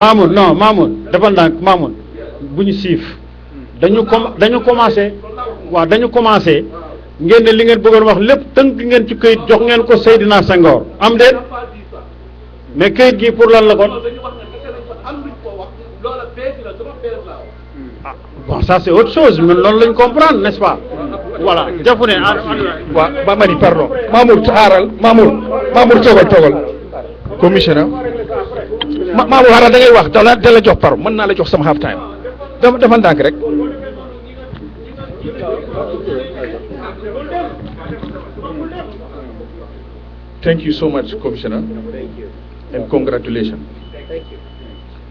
Mamoun non Mamoun defal ndànk Mamoun bu ñu siif dañu commencé waaw dañu commencé ngeen ne li ngeen bëggoon wax lépp tënk ngeen ci këyit jox ngeen ko Seydina Senghor am déet mais këyit gi pour lan la kon ah bon ça c'est autre chose mais loolu lañ comprendre n'est-ce pas voilà jafu ne waaw ba mani pardon Mamour xaaral Mamour toogal commissioner Mamour xaaral da ngay wax da la jox par mën naa la jox sama half time dafa ndànk rek Thank you so much, Commissioner, and congratulations.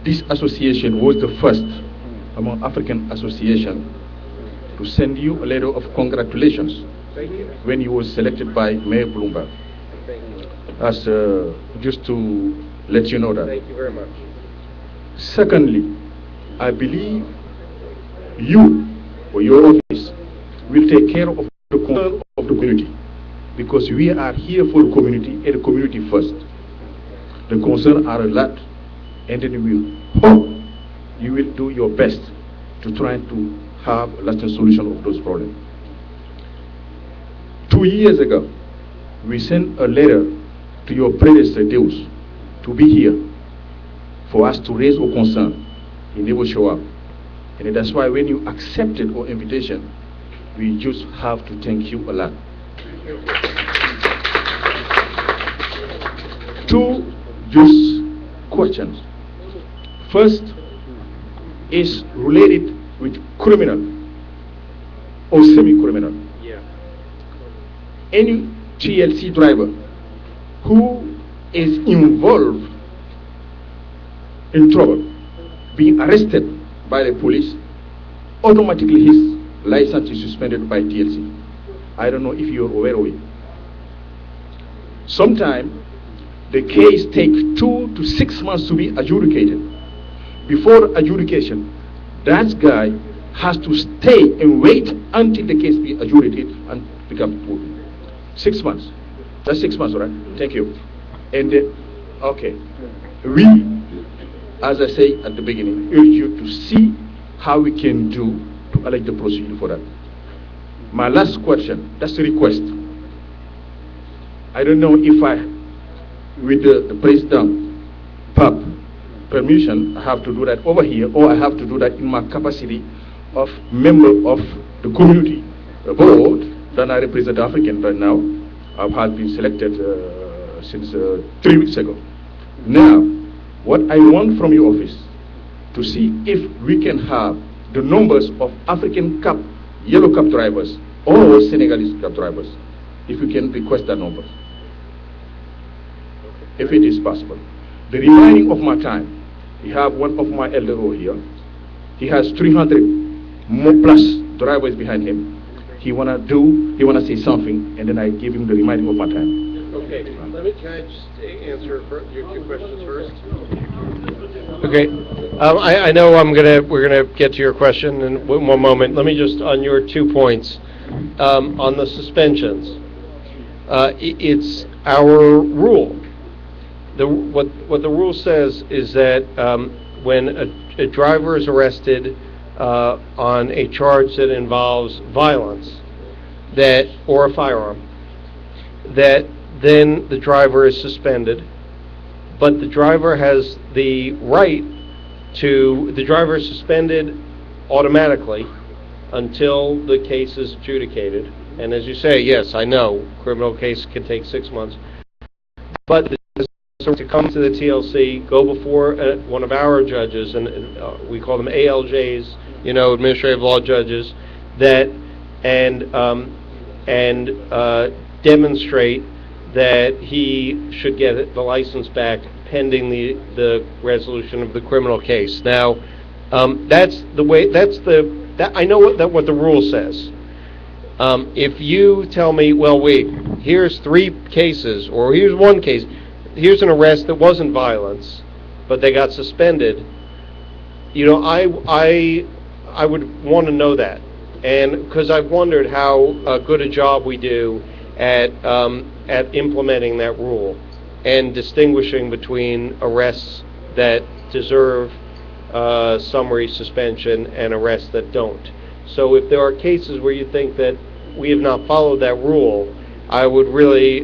This association was the first among African associations to send you a letter of congratulations when you were selected by Mayor Bloomberg. As just to let you know that. Thank you very much. Secondly, I believe you or your office will take care of the concern of the community, because we are here for the community and the community first. The concerns are a lot, and then we will hope you will do your best to try to have a lasting solution of those problems. 2 years ago, we sent a letter to your predecessors to be here for us to raise our concern. He never show up. And that's why when you accepted our invitation, we just have to thank you a lot. Two just questions. First is related with criminal or semi-criminal. Yeah. Any TLC driver who is involved in trouble, being arrested by the police, automatically his license is suspended by TLC. I don't know if you're aware of it. Sometimes the case takes 2 to 6 months to be adjudicated. Before adjudication, that guy has to stay and wait until the case be adjudicated and become full. 6 months. That's 6 months, right? Thank you. And okay, we, as I say at the beginning, urge you to see how we can do to allege the procedure for that. My last question, that's a request. I don't know if I, with the President PUB permission, I have to do that over here, or I have to do that in my capacity of member of the community board that I represent African right now. I have been selected since 3 weeks ago. Now, what I want from your office to see if we can have the numbers of African cab, yellow cab drivers or Senegalese cab drivers, if we can request that number, if it is possible. The remaining of my time, we have one of my elder over here. He has 300 more plus drivers behind him. He wanna say something, and then I give him the remaining of my time. Okay, can I just answer your two questions first? Okay, I know we're gonna get to your question in one moment. Let me just, on your 2 points, on the suspensions, it's our rule. What the rule says is that when a driver is arrested on a charge that involves violence, or a firearm, that then the driver is suspended, but the driver has the right to, the driver is suspended automatically until the case is adjudicated. And as you say, yes, I know, criminal case can take 6 months, but to come to the TLC, go before one of our judges, and we call them ALJs, administrative law judges, that and demonstrate that he should get the license back pending the resolution of the criminal case. Now, that's the way. I know what the rule says. If you tell me, well, wait, here's 3 cases, or here's 1 case, here's an arrest that wasn't violence, but they got suspended, I would want to know that, and because I've wondered how good a job we do at implementing that rule and distinguishing between arrests that deserve summary suspension and arrests that don't. So if there are cases where you think that we have not followed that rule, I would really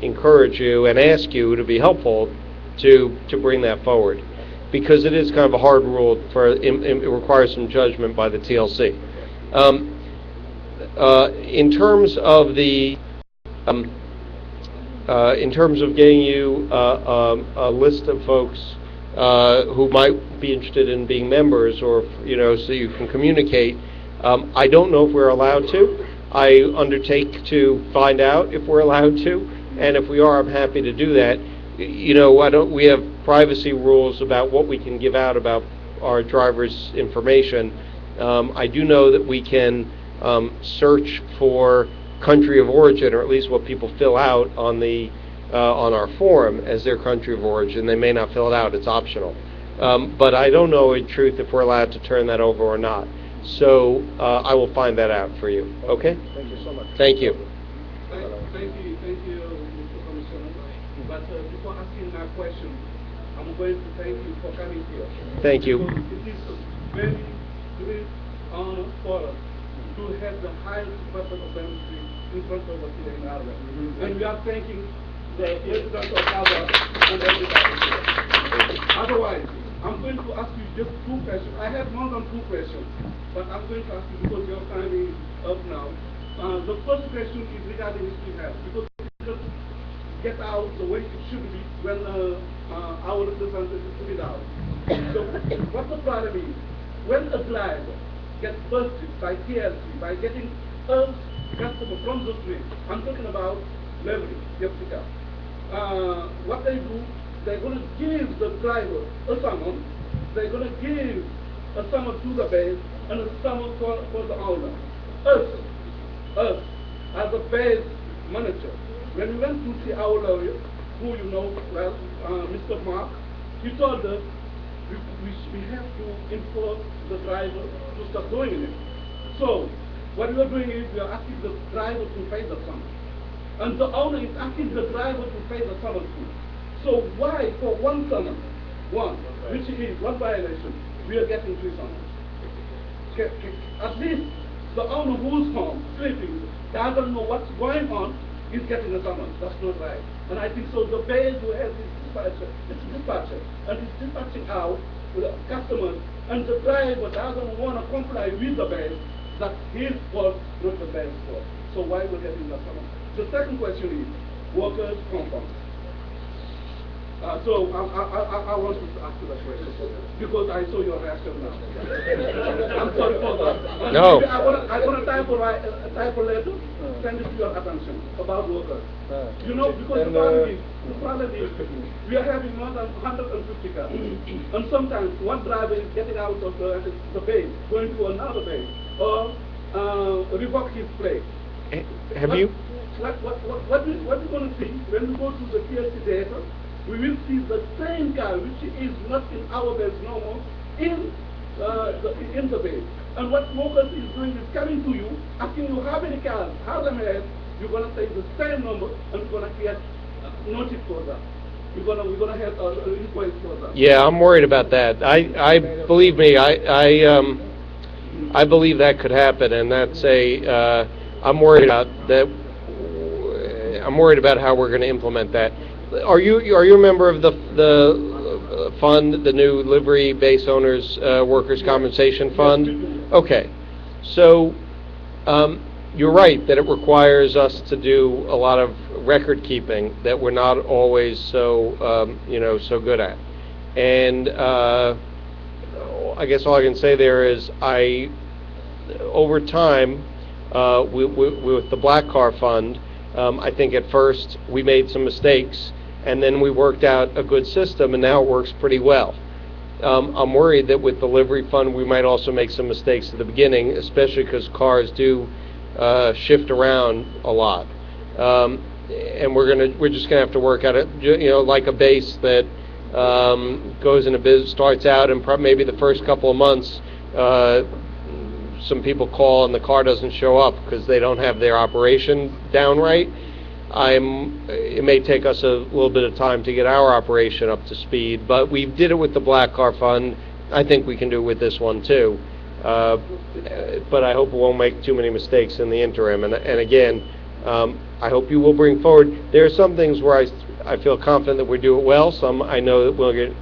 encourage you and ask you to be helpful to bring that forward, because it is kind of a hard rule. It requires some judgment by the TLC. In terms of the in terms of getting you a list of folks who might be interested in being members, or so you can communicate. I don't know if we're allowed to. I undertake to find out if we're allowed to, and if we are, I'm happy to do that. We have privacy rules about what we can give out about our drivers' information. I do know that we can search for country of origin, or at least what people fill out on our form as their country of origin. They may not fill it out; it's optional. But I don't know in truth if we're allowed to turn that over or not. So I will find that out for you. Okay? Thank you so much. Thank you. Thank you, Mr. Commissioner. But before asking my question, I'm going to thank you for coming here. Thank you. Because it is a very great honor for us to have the highest person of ministry in front of us here in Ireland. And we are thanking the president of Ireland and everybody here. Otherwise, I'm going to ask you just 2 questions. I have more than 2 questions, but I'm going to ask you because your time is up now. The first question is regarding history health, because it just get out the way it should be when our representatives put it out. So what the problem is, when a driver gets busted by TLC, by getting a customer from the street, I'm talking about Beverly, Yassky, what they do, they're going to give the driver a summons, they're going to give a summons to the base and a summons for the owner. Us, as a base manager, when we went to see our lawyer, who you know well, Mr. Mark, he told us we have to enforce the driver to stop doing it. So, what we are doing is we are asking the driver to pay the summons. And the owner is asking the driver to pay the summons too. So why, for one summons, which is one violation, we are getting 3 summons? At least the owner who's home, sleeping, doesn't know what's going on, is getting a summons. That's not right. And I think so the base who has this dispatcher, and is dispatching out with the customers, and the driver doesn't want to comply with the base, that's his fault, not the base's fault. So why we're getting the summons? The second question is workers' compound. So I want to ask you that question because I saw your reaction now. I'm sorry for that. No. I want to type a letter, send it to your attention about workers. Because the problem is we are having more than 150 cars, and sometimes one driver is getting out of the base, going to another base, or revoke his plate. Have you? What we're going to see when we go to the TLC data, we will see the same car which is not in our base no more in the base. And what Mokers is doing is coming to you, asking you how many cars, how many have, you're going to say the same number, and we're going to get notice for that. We're going to have an inquiry for that. Yeah, I'm worried about that. I believe me, I believe that could happen, and that's I'm worried about that. I'm worried about how we're going to implement that. Are you a member of the fund, the new livery base owners workers compensation fund? Okay, so you're right that it requires us to do a lot of record keeping that we're not always so so good at, and I guess all I can say there is over time with the black car fund. I think at first we made some mistakes, and then we worked out a good system, and now it works pretty well. I'm worried that with the livery fund we might also make some mistakes at the beginning, especially because cars do shift around a lot, and we're just gonna have to work out it, like a base that goes in a business, starts out, and maybe the first couple of months some people call and the car doesn't show up because they don't have their operation down right. It may take us a little bit of time to get our operation up to speed, but we did it with the Black Car Fund. I think we can do it with this one too. But I hope we won't make too many mistakes in the interim. And again, I hope you will bring forward. There are some things where I feel confident that we do it well. Some I know that we'll get.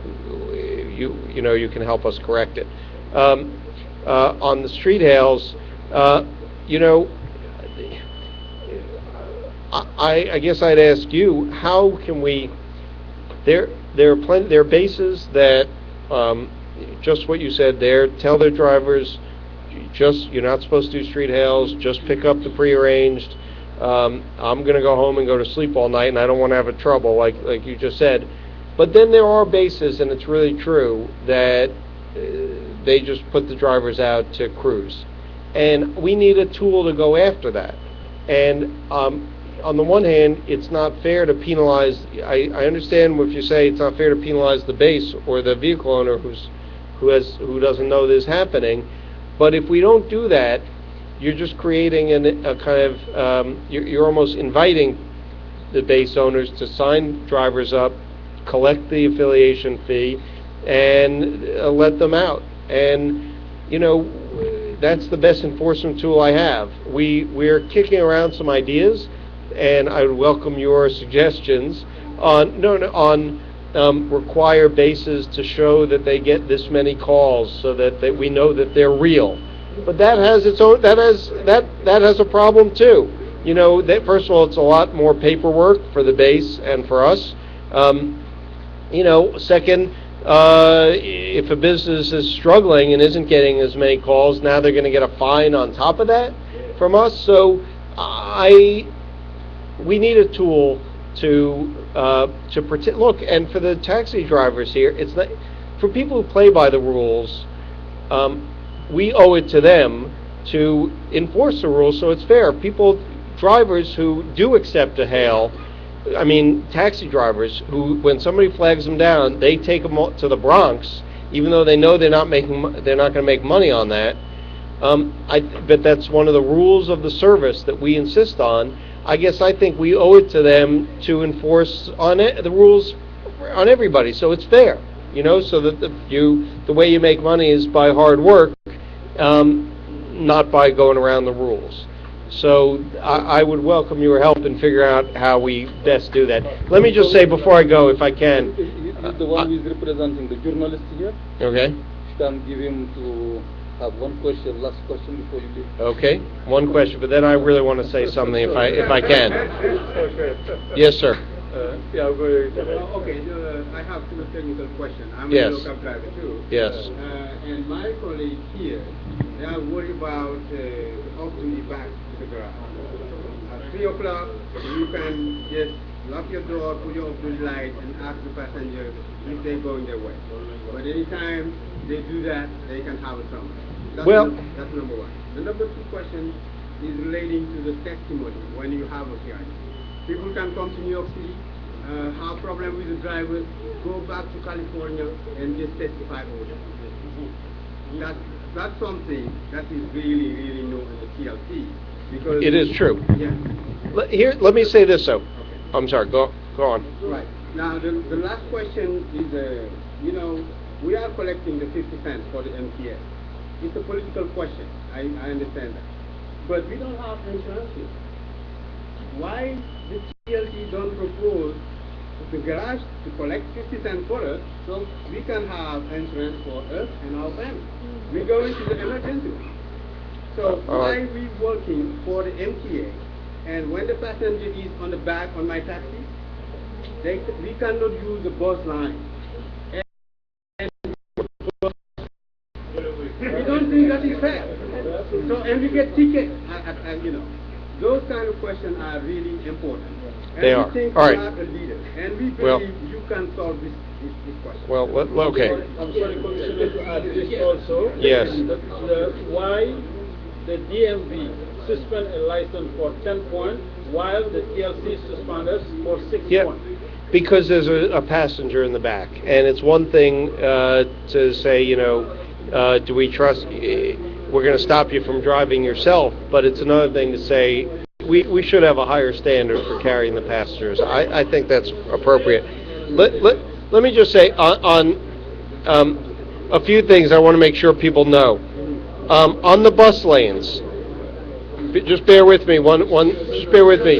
You can help us correct it. On the street hails, I guess I'd ask you, how can we? There are bases that just what you said there. Tell their drivers, you're not supposed to do street hails. Just pick up the prearranged. I'm going to go home and go to sleep all night, and I don't want to have a trouble, like you just said. But then there are bases, and it's really true, that they just put the drivers out to cruise. And we need a tool to go after that. And on the one hand, it's not fair to penalize. I understand if you say it's not fair to penalize the base or the vehicle owner who doesn't know this is happening. But if we don't do that, you're just creating a kind of you're almost inviting the base owners to sign drivers up, collect the affiliation fee, and let them out. And that's the best enforcement tool I have. We're kicking around some ideas, and I would welcome your suggestions on require bases to show that they get this many calls, so that we know that they're real. But that has its own. That has a problem too. That first of all, it's a lot more paperwork for the base and for us. Second, if a business is struggling and isn't getting as many calls, now they're going to get a fine on top of that from us. So we need a tool to protect. Look, and for the taxi drivers here, it's not for people who play by the rules. We owe it to them to enforce the rules so it's fair. Drivers who do accept a hail, taxi drivers who, when somebody flags them down, they take them to the Bronx, even though they know they're not going to make money on that. But that's one of the rules of the service that we insist on. I think we owe it to them to enforce the rules on everybody, so it's fair. So that the way you make money is by hard work, not by going around the rules. So I would welcome your help in figuring out how we best do that. Let me just say before I go, if I can. The one who is representing the journalist here. Okay. You can give him to have one question, last question before you leave. Okay, one question, but then I really want to say something if I can. Yes, sir. Okay, I have two technical questions. I'm a local driver too. Yes. And my colleagues here, they are worried about opening the back to the garage. At 3 o'clock, you can just lock your door, put your open light, and ask the passenger if they're going their way. But anytime they do that, they can have a trouble. That's number one. The number two question is relating to the testimony when you have a hearing. People can come to New York City, have problem with the driver, go back to California, and just testify over there. That's something that is really, really new in the TLC. Because it is true. Yeah. Let me say this though. Okay. I'm sorry. Go on. Right. Now the last question is, we are collecting the 50 cents for the MTA. It's a political question. I understand that, but we don't have insurance here. Why the TLC don't propose the garage to collect 50 cents for us so we can have insurance for us and our family? We go into the emergency. So why we working for the MTA, and when the passenger is on the back on my taxi, we cannot use the bus line. And we don't think that is fair. So, and we get tickets, those kind of questions are really important. And they we are. think All right. we are a leader, and we believe you can solve this question. Well, okay. I'm sorry, Commissioner, to add this also. Yes. Why the DMV suspend a license for 10 points while the TLC suspend us for 6 points? Because there's a passenger in the back, and it's one thing to say, do we trust? We're going to stop you from driving yourself, but it's another thing to say we should have a higher standard for carrying the passengers. I think that's appropriate. Let me just say on a few things I want to make sure people know. On the bus lanes, just bear with me. Just bear with me.